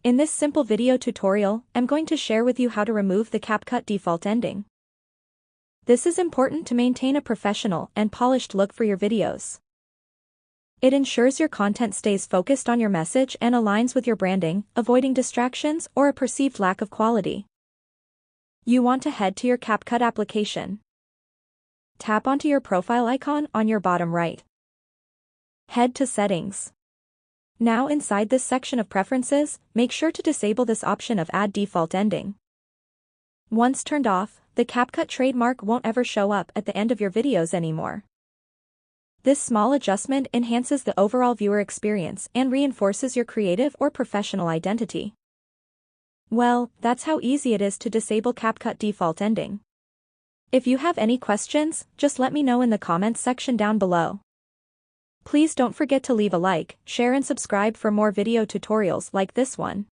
In this simple video tutorial, I'm going to share with you how to remove the CapCut default ending. This is important to maintain a professional and polished look for your videos. It ensures your content stays focused on your message and aligns with your branding, avoiding distractions or a perceived lack of quality. You want to head to your CapCut application. Tap onto your profile icon on your bottom right. Head to Settings. Now inside this section of Preferences, make sure to disable this option of Add Default Ending. Once turned off, the CapCut trademark won't ever show up at the end of your videos anymore. This small adjustment enhances the overall viewer experience and reinforces your creative or professional identity. Well, that's how easy it is to disable CapCut default ending. If you have any questions, just let me know in the comments section down below. Please don't forget to leave a like, share and subscribe for more video tutorials like this one.